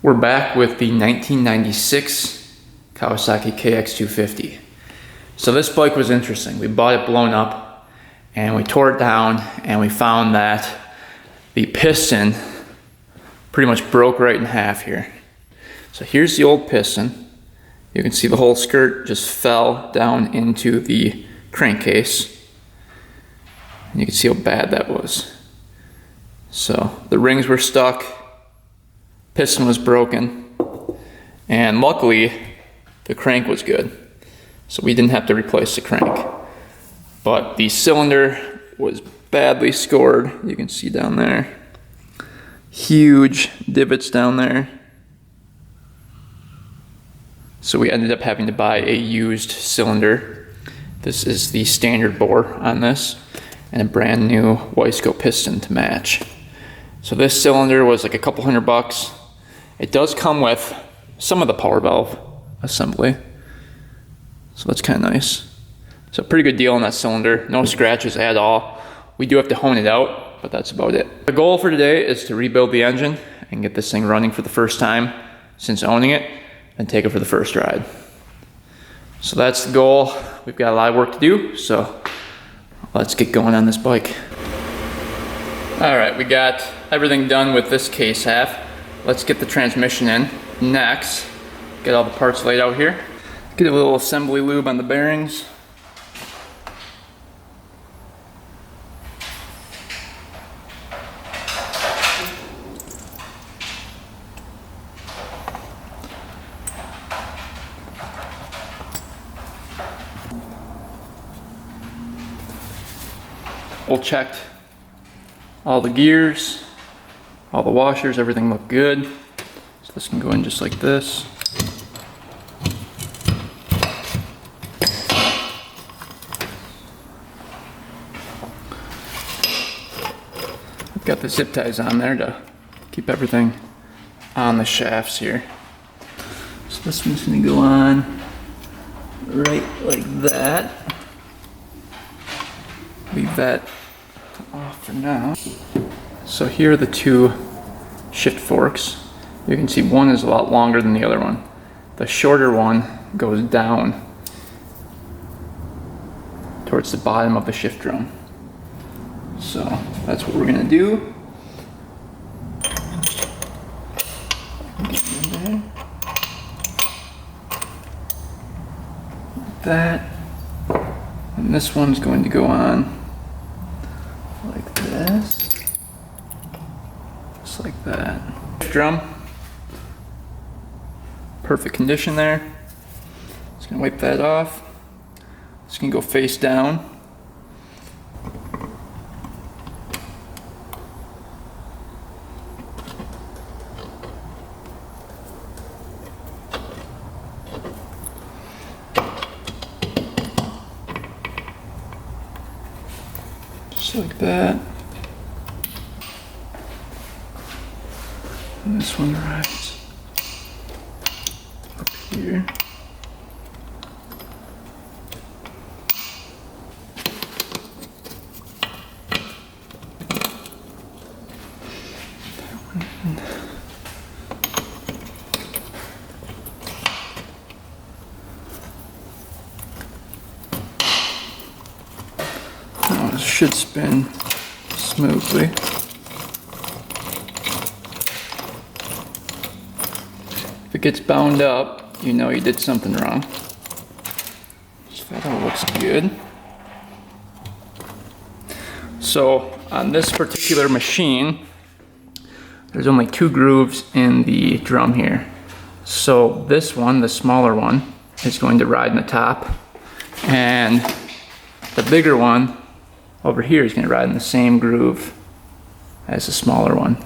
We're back with the 1996 Kawasaki Kx250. So this bike was interesting. We bought it blown up and we tore it down and we found that the piston pretty much broke right in half here. So here's the old piston. You can see the whole skirt just fell down into the crankcase. And you can see how bad that was. So the rings were stuck. Piston was broken, and luckily the crank was good, so we didn't have to replace the crank. But the cylinder was badly scored. You can see down there, huge divots down there. So we ended up having to buy a used cylinder. This is the standard bore on this, and a brand new Wiseco piston to match. So this cylinder was like a couple $100. It does come with some of the power valve assembly, so that's kind of nice. So pretty good deal on that cylinder, no scratches at all. We do have to hone it out, but that's about it. The goal for today is to rebuild the engine and get this thing running for the first time since owning it, and take it for the first ride. So that's the goal. We've got a lot of work to do, so let's get going on this bike. All right, we got everything done with this case half. Let's get the transmission in next. Get all the parts laid out here. Get a little assembly lube on the bearings. We'll check all the gears, all the washers, everything looked good. So this can go in just like this. I've got the zip ties on there to keep everything on the shafts here. So this one's gonna go on right like that. Leave that off for now. So here are the two shift forks. You can see one is a lot longer than the other one. The shorter one goes down towards the bottom of the shift drum. So that's what we're gonna do. Get in there. Like that. And this one's going to go on like this. Just like that. Drum. Perfect condition there. Just gonna wipe that off. Just gonna go face down. Just like that. And this one rides up here. That one in. Now it should spin smoothly. If it gets bound up, you know you did something wrong. So that all looks good. So on this particular machine, there's only 2 grooves in the drum here. So this one, the smaller one, is going to ride in the top, and the bigger one over here is going to ride in the same groove as the smaller one.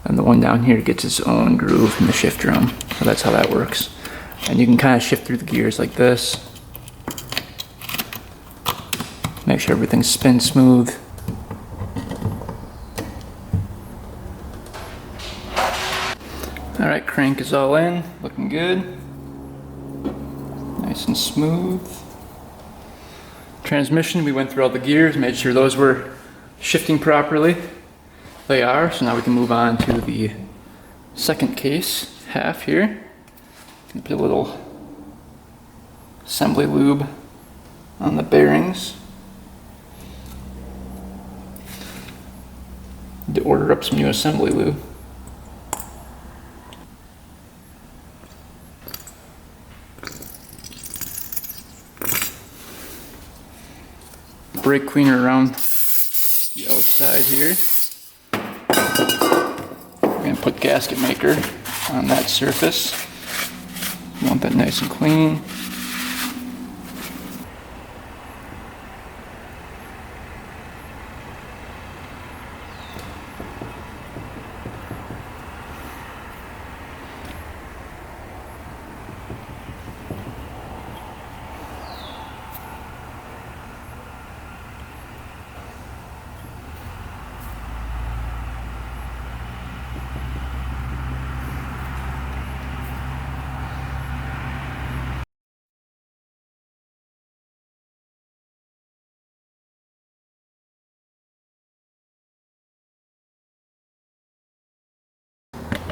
And the one down here gets its own groove in the shift drum. So that's how that works. And you can kind of shift through the gears like this. Make sure everything spins smooth. Alright, crank is all in, looking good. Nice and smooth. Transmission, we went through all the gears, made sure those were shifting properly. They are, so now we can move on to the second case half here. Gonna put a little assembly lube on the bearings. Need to order up some new assembly lube. Brake cleaner around the outside here. We're going to put gasket maker on that surface. You want that nice and clean.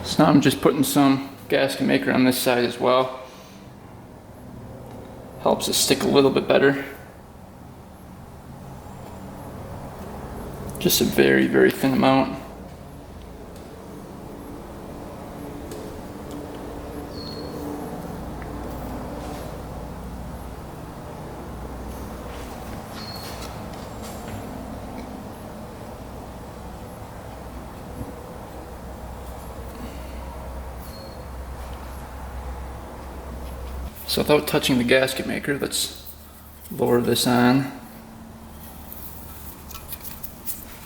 So now I'm just putting some gasket maker on this side as well. Helps it stick a little bit better. Just a very, very thin amount. So without touching the gasket maker, let's lower this on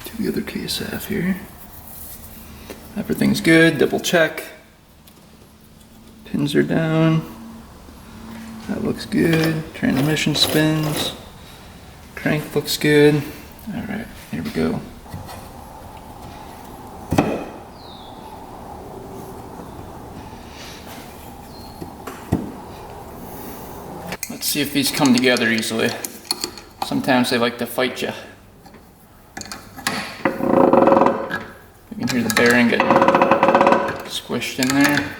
to the other case half here. Everything's good, double check. Pins are down. That looks good. Transmission spins. Crank looks good. Alright, here we go. Let's see if these come together easily. Sometimes they like to fight you. You can hear the bearing get squished in there.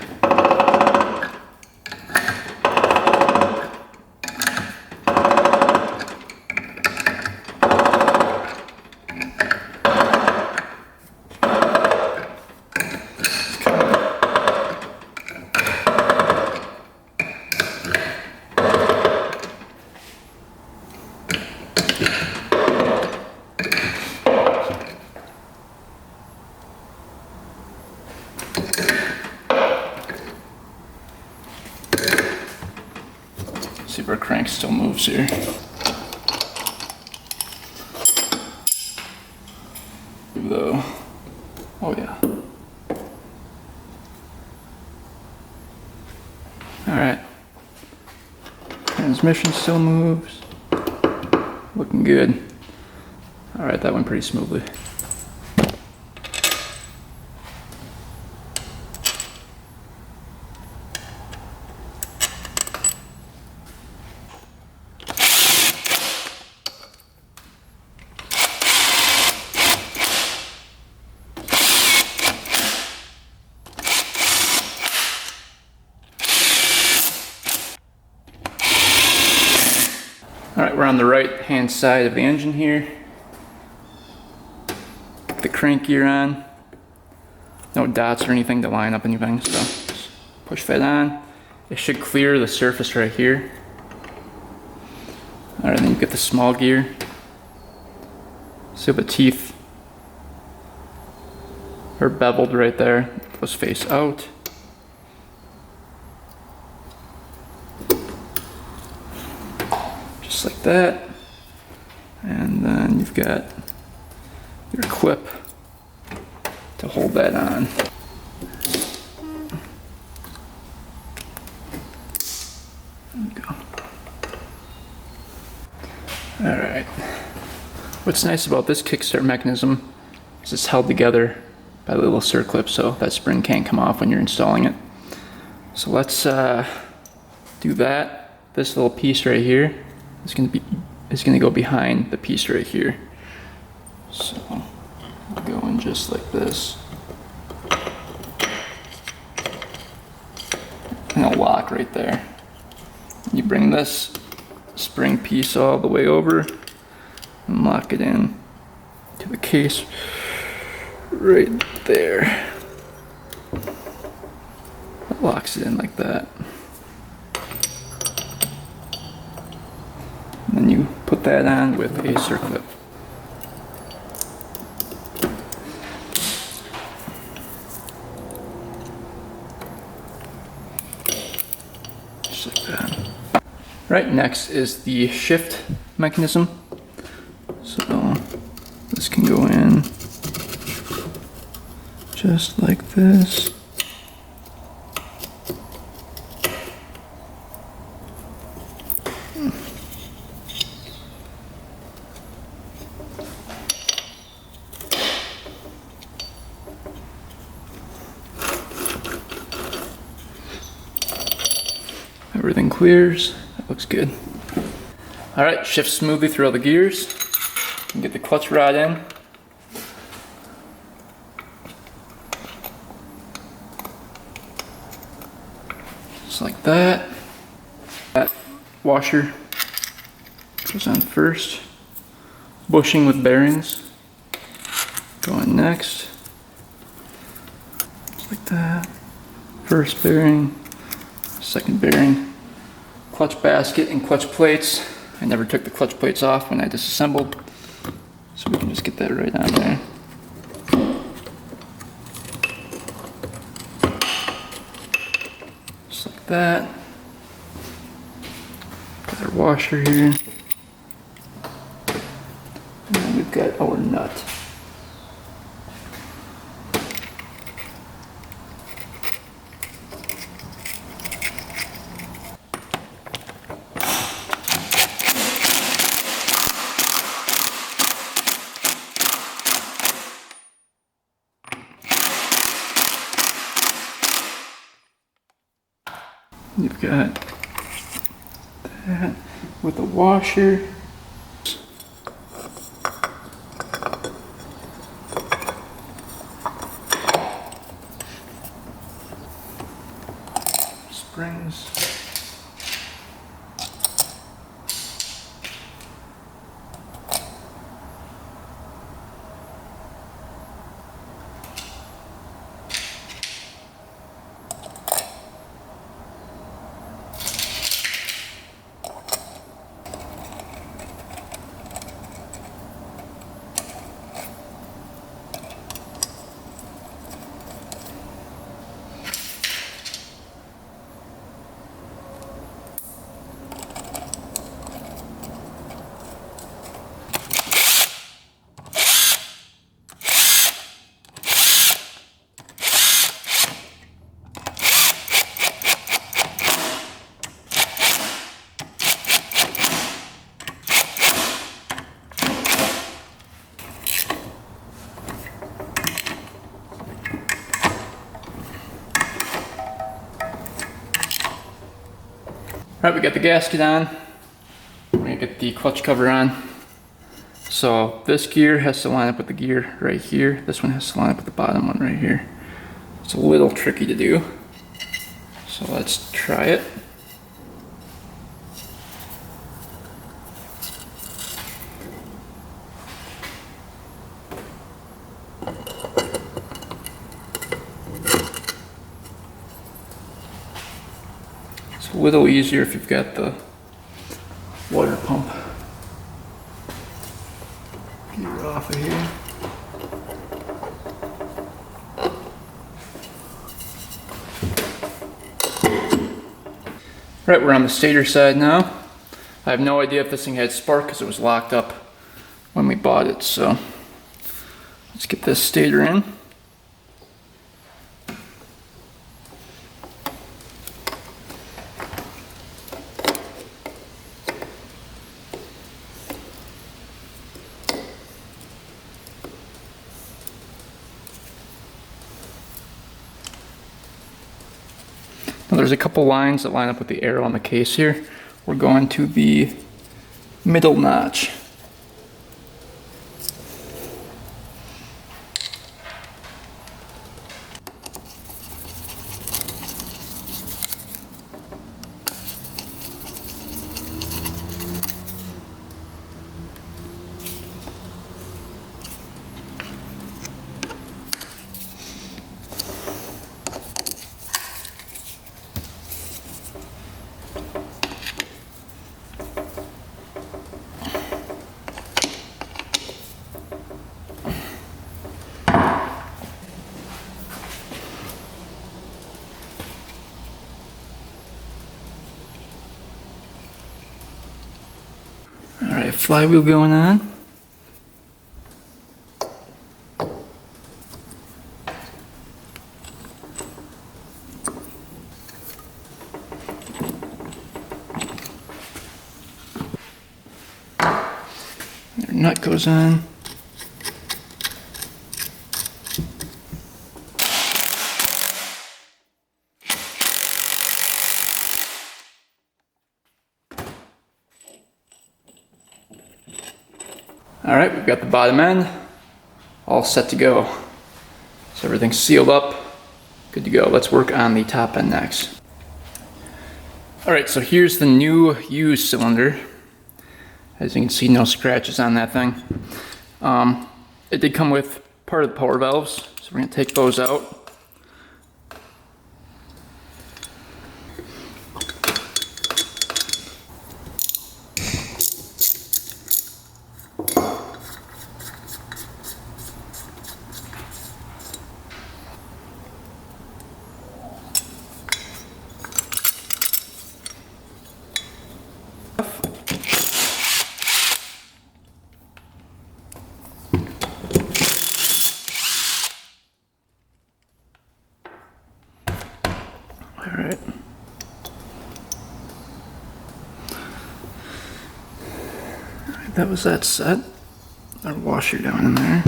See if our crank still moves here. Though, oh yeah. Alright. Transmission still moves. Looking good. Alright, that went pretty smoothly. Alright, we're on the right hand side of the engine here. Put the crank gear on. No dots or anything to line up anything, so just push that on. It should clear the surface right here. Alright, then you get the small gear. See the teeth are beveled right there. Those face out. Just like that. And then you've got your clip to hold that on. There we go. Alright. What's nice about this kickstart mechanism is it's held together by the little circlip, so that spring can't come off when you're installing it. So let's do that. This little piece right here is going to go behind the piece right here. So we'll go in just like this. and it'll lock right there. You bring this spring piece all the way over and lock it in to the case right there. It locks it in like that. And then you put that on with a circlip. Just like that. Right, next is the shift mechanism. So this can go in just like this. Everything clears. That looks good. All right, shift smoothly through all the gears. And get the clutch rod in. Just like that. That washer goes on first. Bushing with bearings going next. Just like that. First bearing, second bearing. Clutch basket and clutch plates. I never took the clutch plates off when I disassembled, so we can just get that right on there. Just like that. Got our washer here. And then we've got our nut. You've got that with the washer. Springs. Alright, we got the gasket on. We're gonna get the clutch cover on. So this gear has to line up with the gear right here. This one has to line up with the bottom one right here. It's a little tricky to do. So let's try it. It's a little easier if you've got the water pump gear off of here. Right, we're on the stator side now. I have no idea if this thing had spark because it was locked up when we bought it, so let's get this stator in. Now there's a couple lines that line up with the arrow on the case here. We're going to the middle notch. Alright, flywheel going on. Their nut goes on. Alright, we've got the bottom end all set to go. So everything's sealed up, good to go. Let's work on the top end next. Alright, so here's the new used cylinder. As you can see, no scratches on that thing. It did come with part of the power valves, so we're going to take those out. Alright. That was that set. Our washer down in there.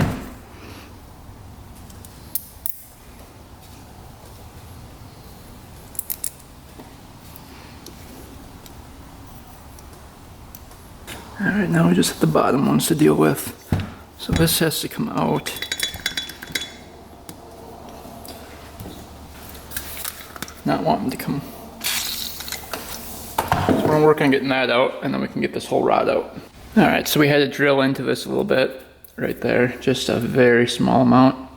Alright, now we just have the bottom ones to deal with. So this has to come out. Not wanting to come. So we're gonna work on getting that out, and then we can get this whole rod out. Alright, so we had to drill into this a little bit right there, just a very small amount,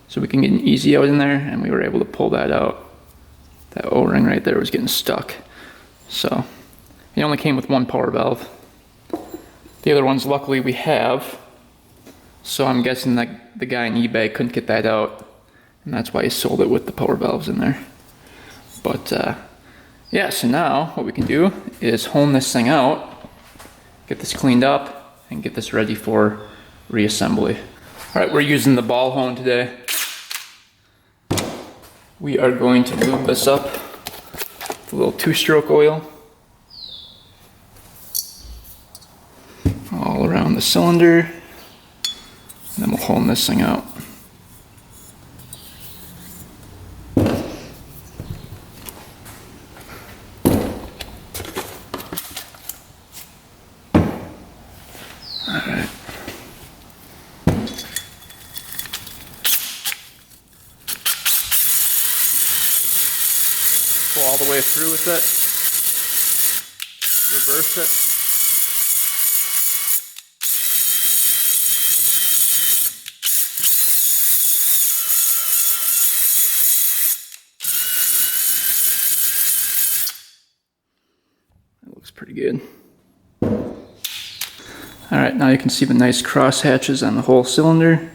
so we can get an easy out in there, and we were able to pull that out. That O-ring right there was getting stuck. So it only came with one power valve. The other ones luckily we have, so I'm guessing that the guy on eBay couldn't get that out, and that's why he sold it with the power valves in there. But yeah, so now what we can do is hone this thing out, get this cleaned up, and get this ready for reassembly. All right, we're using the ball hone today. We are going to lube this up with a little 2-stroke oil all around the cylinder, and then we'll hone this thing out. Alright. Go all the way through with it. Reverse it. That looks pretty good. Alright, now you can see the nice cross hatches on the whole cylinder.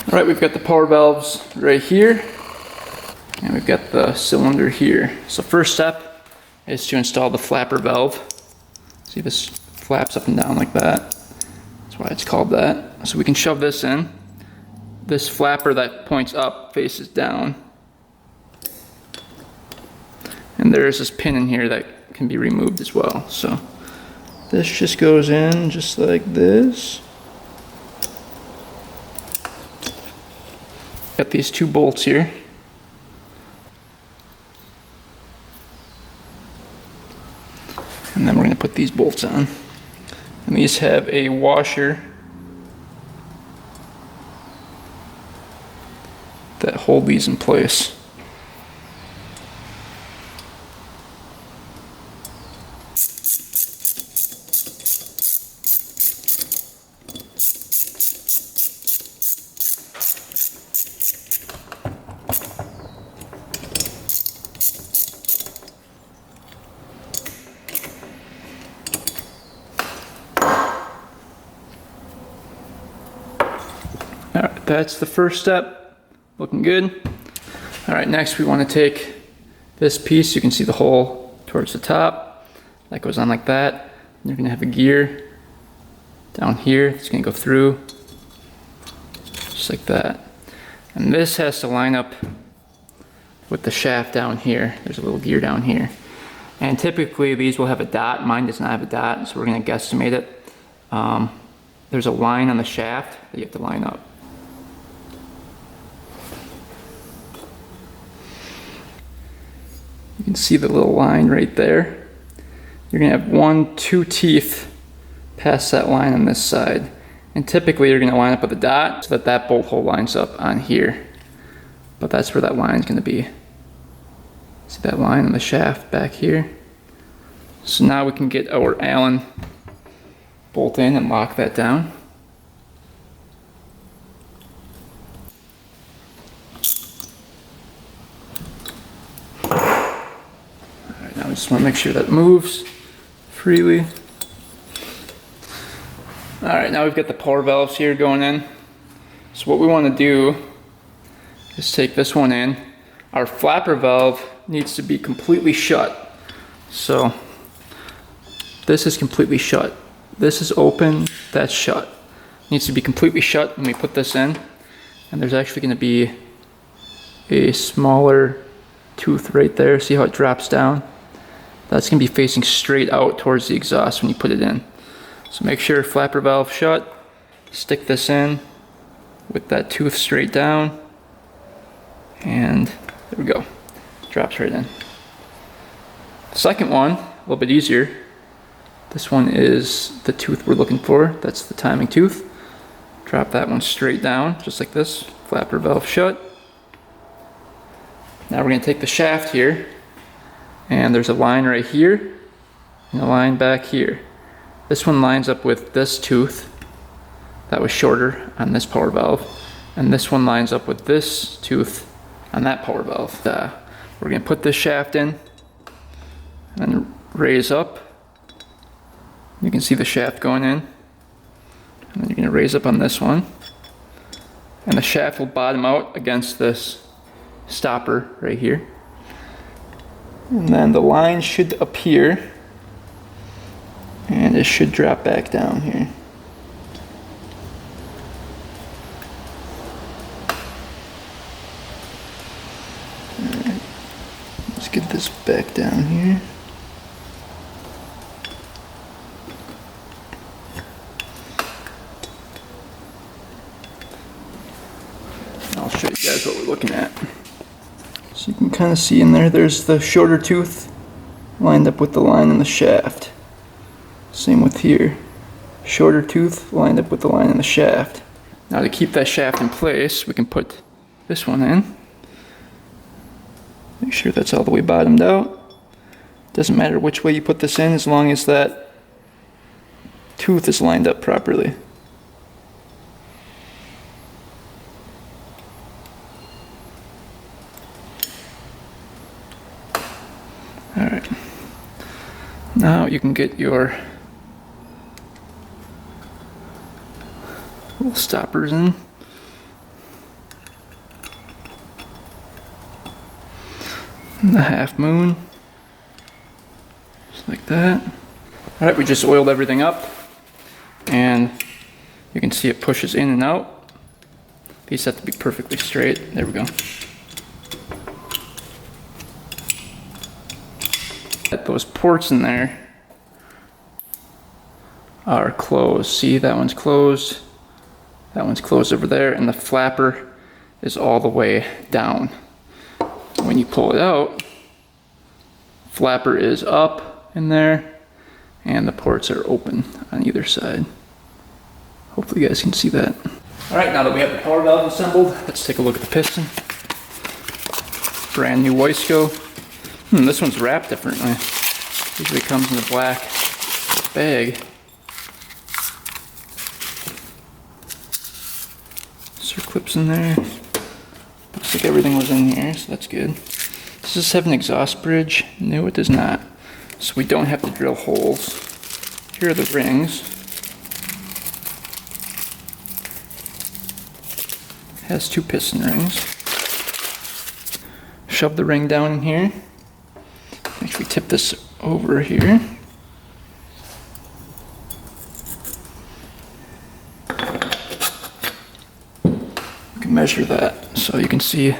Alright, we've got the power valves right here, and we've got the cylinder here. So first step is to install the flapper valve. See, this flaps up and down like that. That's why it's called that. So we can shove this in, this flapper that points up faces down. And there's this pin in here that can be removed as well. So this just goes in just like this. Got these 2 bolts here. And then we're going to put these bolts on. And these have a washer that hold these in place. Alright, that's the first step. Looking good. Alright, next we want to take this piece. You can see the hole towards the top. That goes on like that. And you're going to have a gear down here. It's going to go through. Just like that. And this has to line up with the shaft down here. There's a little gear down here. And typically these will have a dot. Mine does not have a dot, so we're going to guesstimate it. There's a line on the shaft that you have to line up. You can see the little line right there. You're going to have 1, 2 teeth past that line on this side. And typically you're going to line up with a dot so that that bolt hole lines up on here. But that's where that line is going to be. See that line on the shaft back here? So now we can get our Allen bolt in and lock that down. Alright, now we just want to make sure that moves freely. Alright, now we've got the power valves here going in. So what we want to do is take this one in. Our flapper valve needs to be completely shut. So this is completely shut. This is open, that's shut. Needs to be completely shut when we put this in. And there's actually going to be a smaller tooth right there. See how it drops down? That's going to be facing straight out towards the exhaust when you put it in. So make sure flapper valve shut. Stick this in with that tooth straight down. And there we go. Drops right in. The second one, a little bit easier. This one is the tooth we're looking for. That's the timing tooth. Drop that one straight down, just like this. Flapper valve shut. Now we're going to take the shaft here, and there's a line right here, and a line back here. This one lines up with this tooth that was shorter on this power valve, and this one lines up with this tooth on that power valve. We're going to put this shaft in, and then raise up. You can see the shaft going in, and then you're going to raise up on this one, and the shaft will bottom out against this stopper right here, and then the line should appear, and it should drop back down here. Alright, let's get this back down here. I'll show you guys what we're looking at. So you can kind of see in there, there's the shorter tooth lined up with the line in the shaft. Same with here. Shorter tooth lined up with the line in the shaft. Now to keep that shaft in place, we can put this one in. Make sure that's all the way bottomed out. Doesn't matter which way you put this in as long as that tooth is lined up properly. Alright, now you can get your little stoppers in. And the half moon, just like that. Alright, we just oiled everything up, and you can see it pushes in and out. These have to be perfectly straight. There we go. Those ports in there are closed. See, that one's closed. That one's closed over there, and the flapper is all the way down. When you pull it out, flapper is up in there, and the ports are open on either side. Hopefully you guys can see that. All right, now that we have the power valve assembled, let's take a look at the piston. Brand new Wiseco. This one's wrapped differently. Usually comes in a black bag. Clips in there. Looks like everything was in here, so that's good. Does this have an exhaust bridge? No, it does not. So we don't have to drill holes. Here are the rings. It has 2 piston rings. Shove the ring down in here. Make sure we tip this over here. Measure that so you can see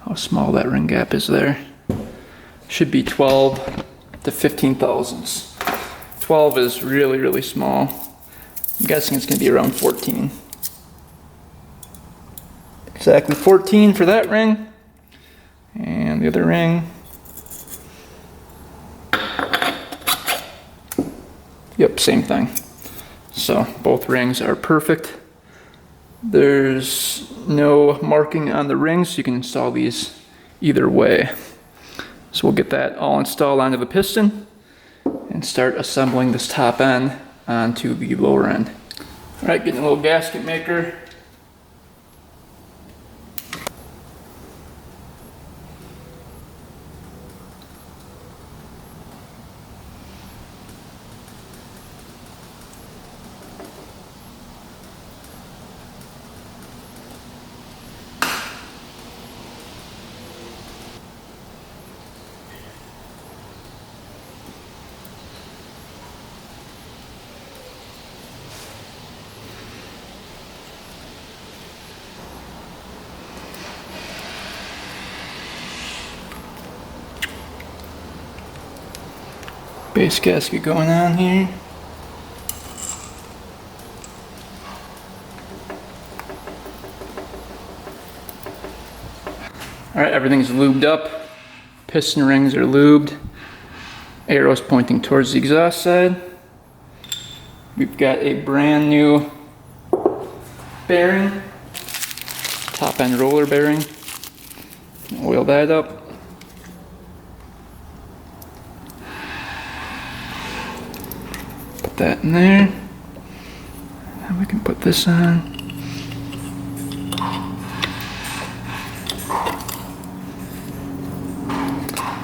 how small that ring gap is there. Should be 12 to 15 thousandths. 12 is really, really small. I'm guessing it's going to be around 14. Exactly 14 for that ring. And the other ring. Yep, same thing. So both rings are perfect. There's no marking on the rings, so you can install these either way. So we'll get that all installed onto the piston and start assembling this top end onto the lower end. All right, getting a little gasket maker. Base gasket going on here. Alright, everything's lubed up. Piston rings are lubed. Arrows pointing towards the exhaust side. We've got a brand new bearing. Top end roller bearing. Oil that up. That in there, and we can put this on.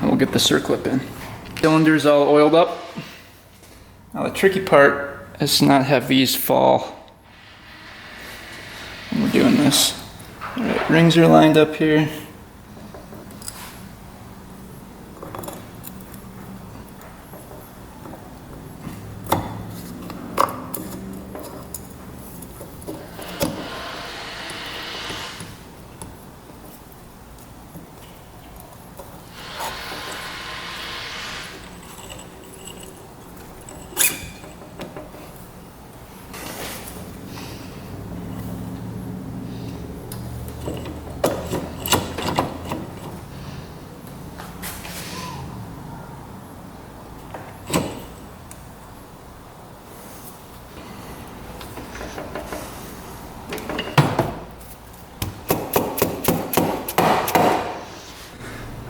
And we'll get the circlip in. Cylinder's all oiled up. Now the tricky part is to not have these fall when we're doing this. All right, rings are lined up here.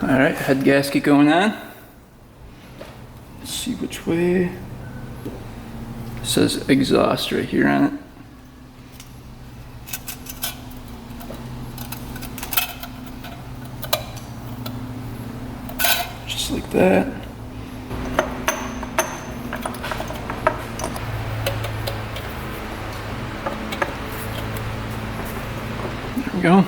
Alright, head gasket going on. Let's see which way. It says exhaust right here on it. Just like that. There we go.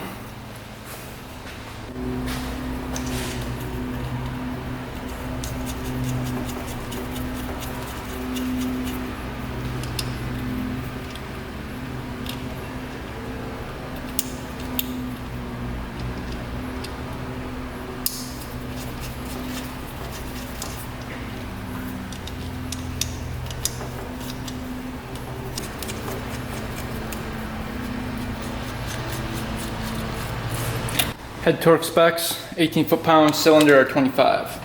Head torque specs, 18 foot-pound, cylinder are 25.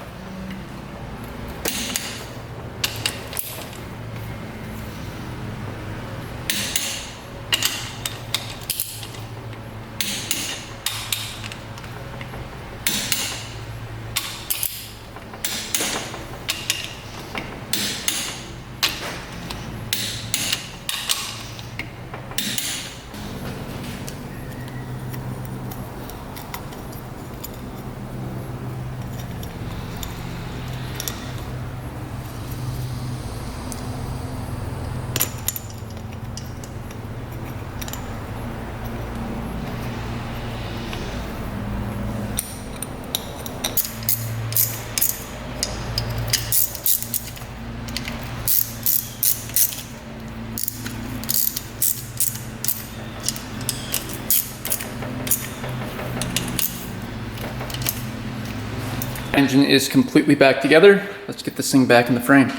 Engine is completely back together. Let's get this thing back in the frame.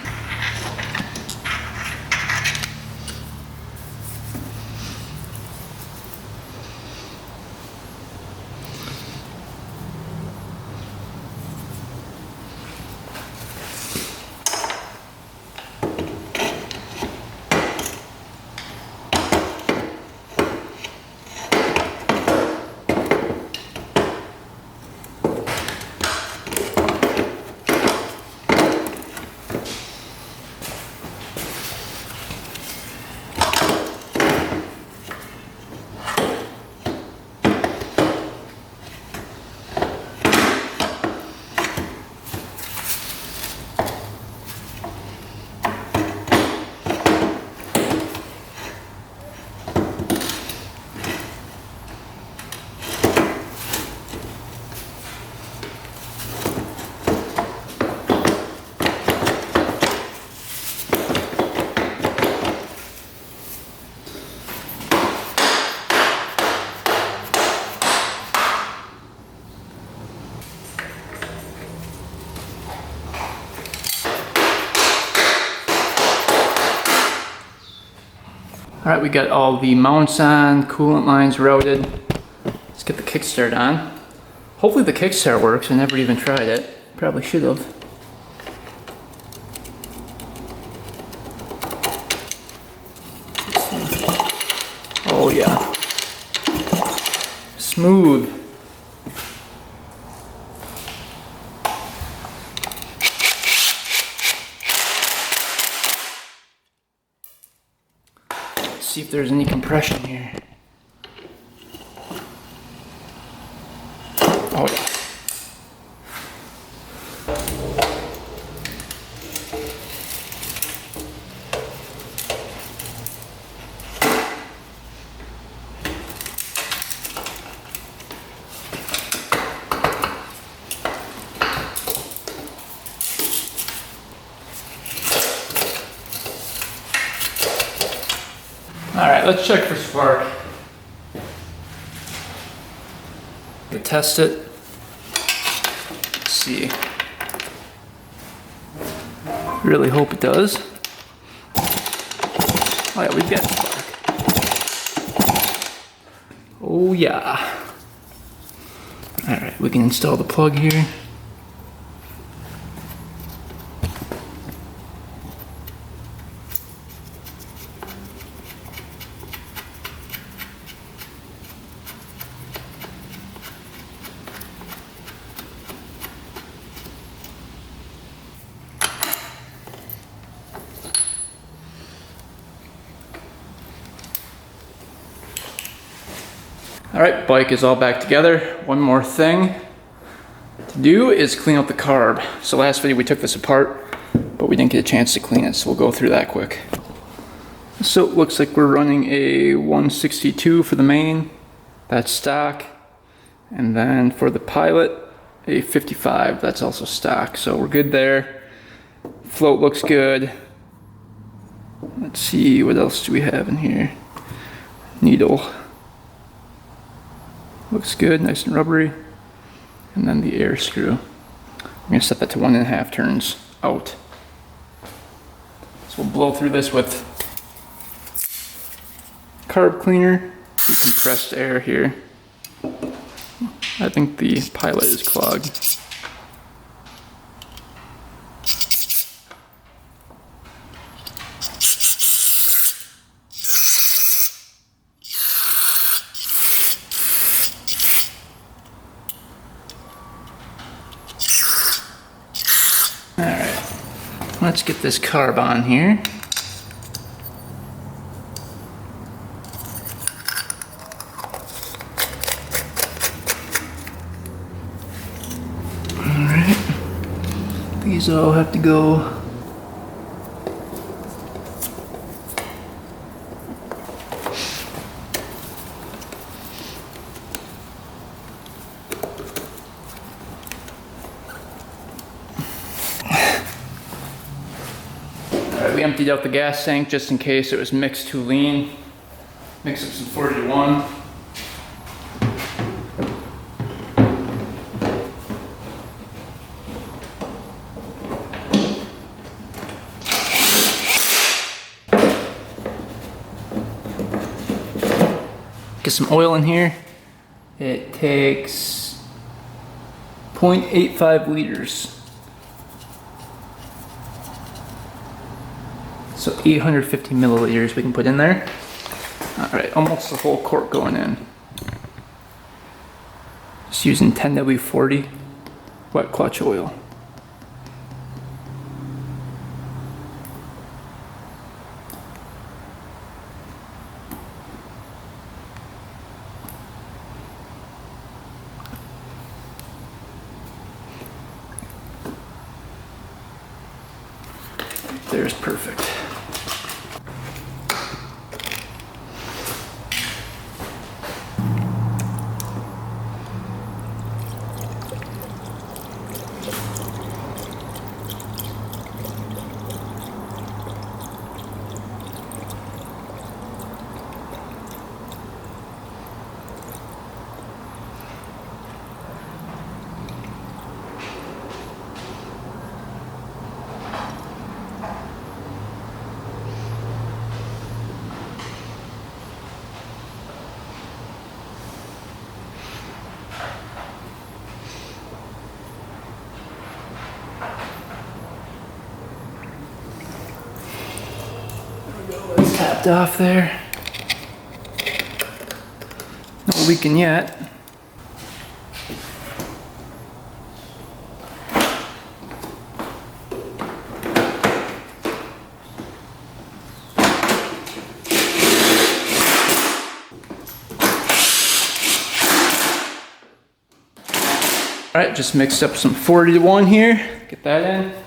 All right, we got all the mounts on, coolant lines routed. Let's get the kickstart on. Hopefully the kickstart works. I never even tried it. Probably should have. Oh yeah. Smooth. See if there's any compression here. Oh yeah. All right, let's check for spark. Test it. Let's see. Really hope it does. Oh yeah, we've got spark. Oh yeah. All right, we can install the plug here. All right, bike is all back together. One more thing to do is clean out the carb. So last video we took this apart, but we didn't get a chance to clean it, so we'll go through that quick. So it looks like we're running a 162 for the main, that's stock. And then for the Pilot, a 55, that's also stock. So we're good there. Float looks good. Let's see, what else do we have in here? Needle. Looks good, nice and rubbery. And then the air screw. I'm gonna set that to 1.5 turns out. So we'll blow through this with carb cleaner. Compressed air here. I think the pilot is clogged. Alright, let's get this carb on here. Alright, these all have to go. We emptied out the gas tank just in case it was mixed too lean. Mix up some 40-1. Get some oil in here. It takes 0.85 liters. So 850 milliliters we can put in there. All right, almost the whole quart going in. Just using 10W40 wet clutch oil. There's perfect. It's tapped off there. No leaking yet. All right, just mixed up some 40-1 here. Get that in.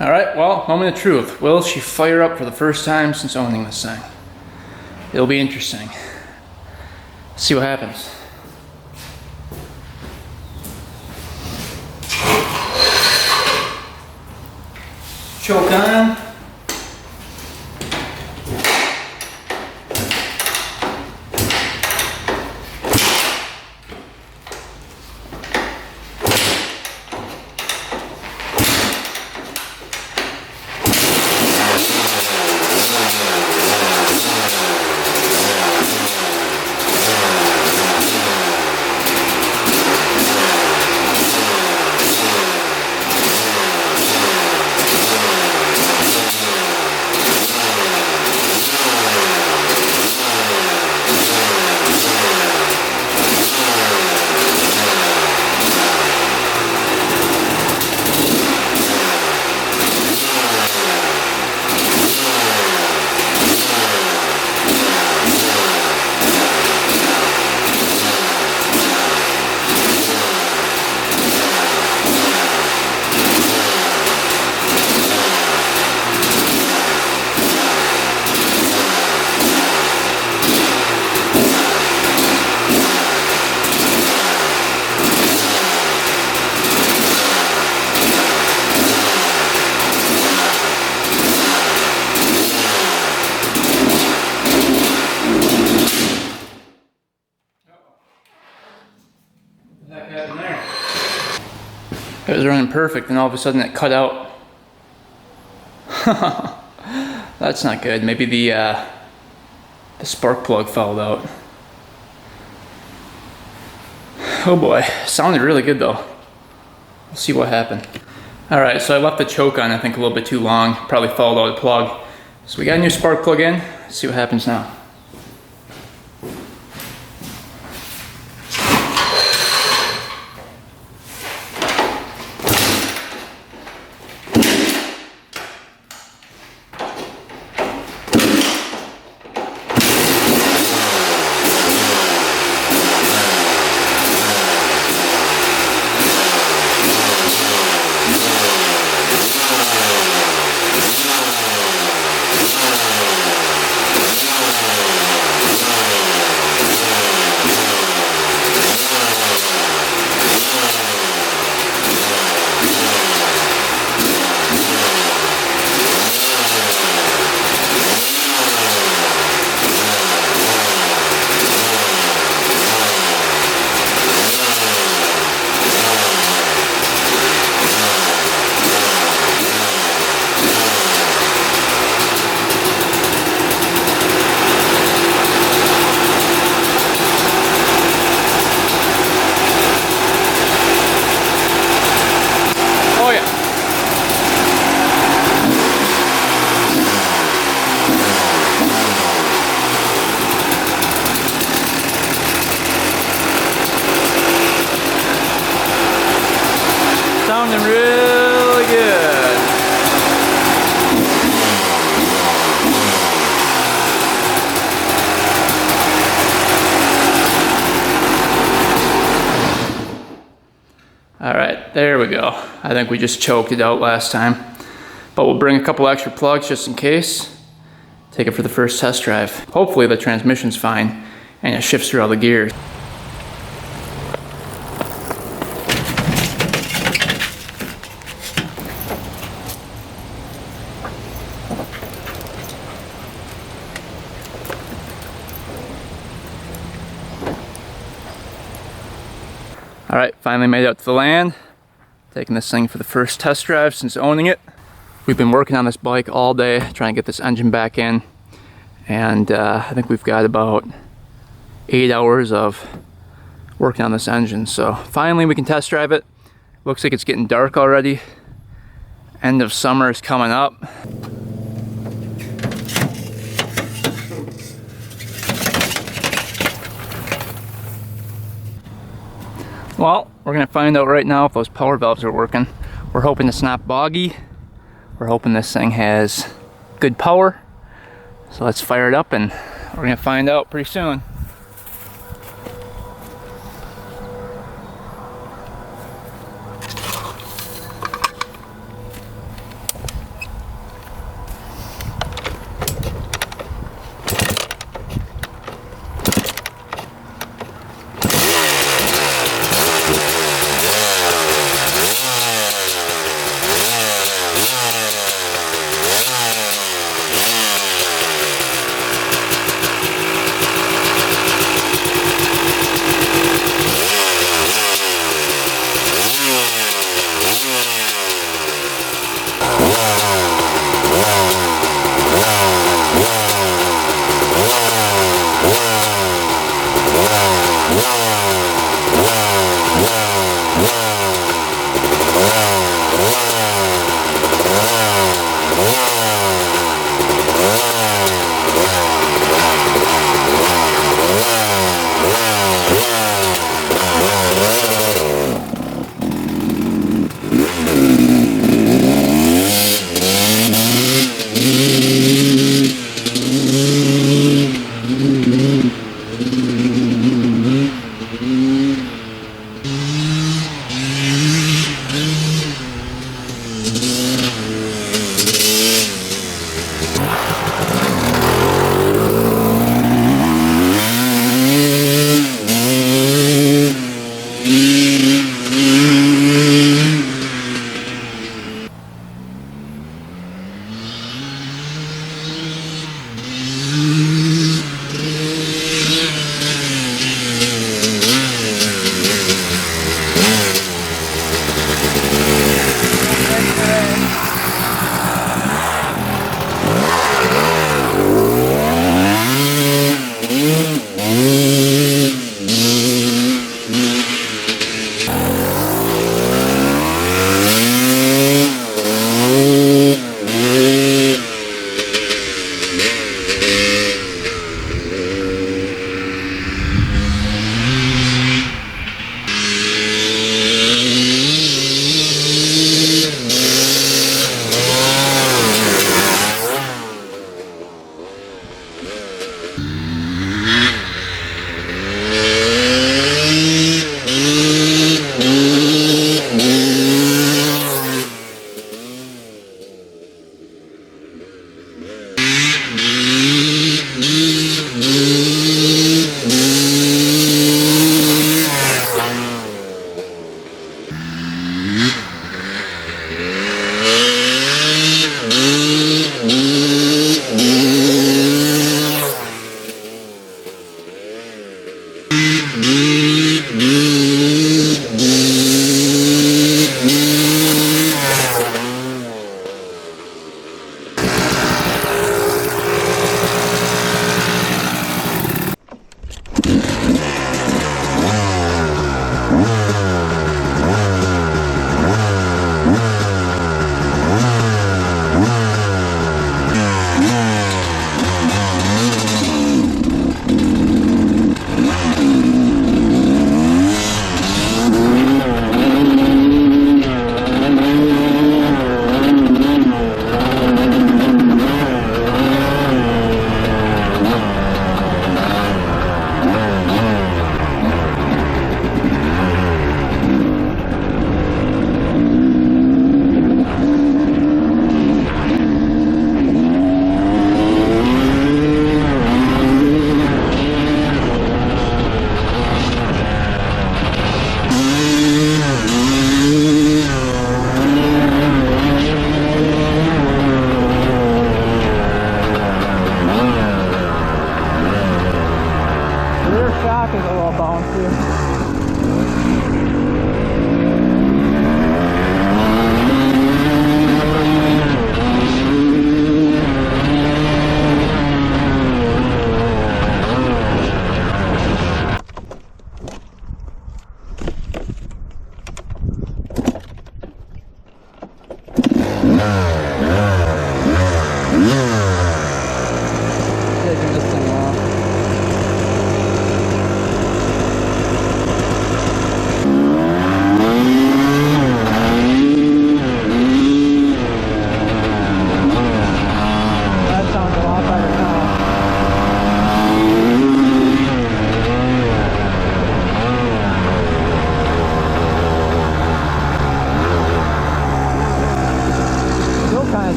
All right, well, moment of truth. Will she fire up for the first time since owning this thing? It'll be interesting. See what happens. Choke on. It was running perfect and all of a sudden it cut out. That's not good. Maybe the spark plug fouled out. Oh boy, sounded really good though. We'll see what happened. All right, so I left the choke on I think a little bit too long. Probably fouled out the plug. So we got a new spark plug in. Let's see what happens now. Sounding really good. All right, there we go. I think we just choked it out last time, but we'll bring a couple extra plugs just in case. Take it for the first test drive. Hopefully the transmission's fine and it shifts through all the gears. All right, finally made it out to the land. Taking this thing for the first test drive since owning it. We've been working on this bike all day, trying to get this engine back in. And I think we've got about 8 hours of working on this engine. So finally we can test drive it. Looks like it's getting dark already. End of summer is coming up. Well, we're gonna find out right now if those power valves are working. We're hoping it's not boggy. We're hoping this thing has good power. So let's fire it up and we're gonna find out pretty soon.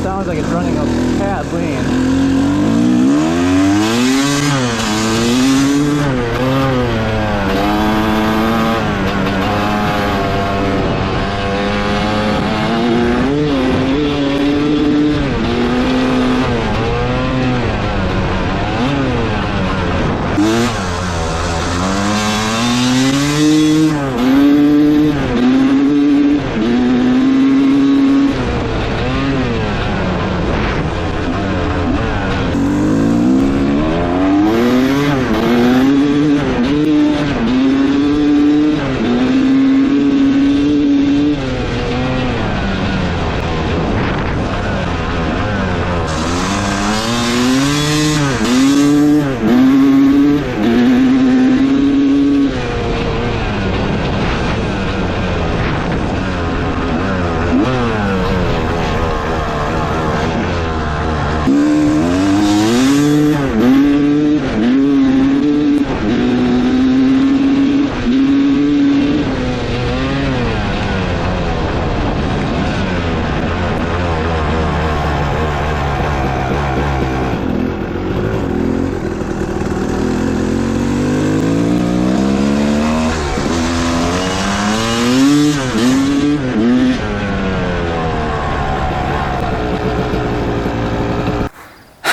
Sounds like it's running a pad lean.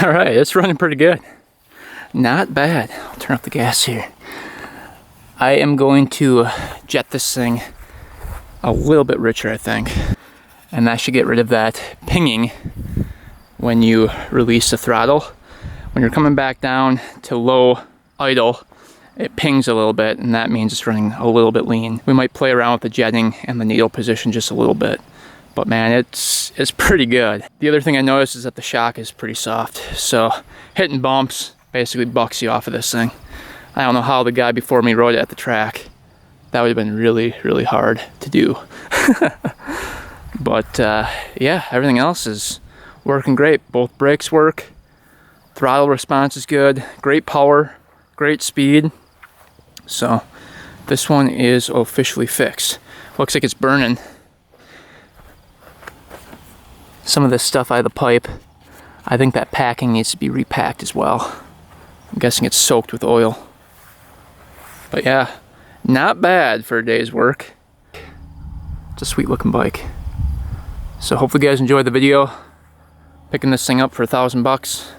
All right, it's running pretty good. Not bad. I'll turn up the gas here. I am going to jet this thing a little bit richer, I think. And that should get rid of that pinging when you release the throttle. When you're coming back down to low idle, it pings a little bit, and that means it's running a little bit lean. We might play around with the jetting and the needle position just a little bit, but man, it's pretty good. The other thing I noticed is that the shock is pretty soft, so hitting bumps basically bucks you off of this thing. I don't know how the guy before me rode it at the track. That would have been really, really hard to do. But yeah, everything else is working great. Both brakes work, throttle response is good, great power, great speed. So this one is officially fixed. Looks like it's burning some of this stuff out of the pipe. I think that packing needs to be repacked as well. I'm guessing it's soaked with oil. But yeah, not bad for a day's work. It's a sweet looking bike. So hopefully you guys enjoyed the video. Picking this thing up for $1,000.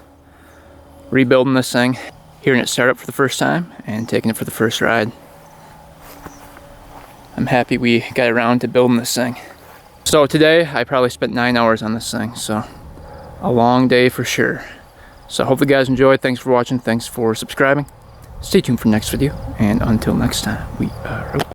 Rebuilding this thing. Hearing it start up for the first time and taking it for the first ride. I'm happy we got around to building this thing. So today I probably spent 9 hours on this thing, so a long day for sure. So hopefully you guys enjoyed. Thanks for watching. Thanks for subscribing. Stay tuned for the next video, and until next time, we are out.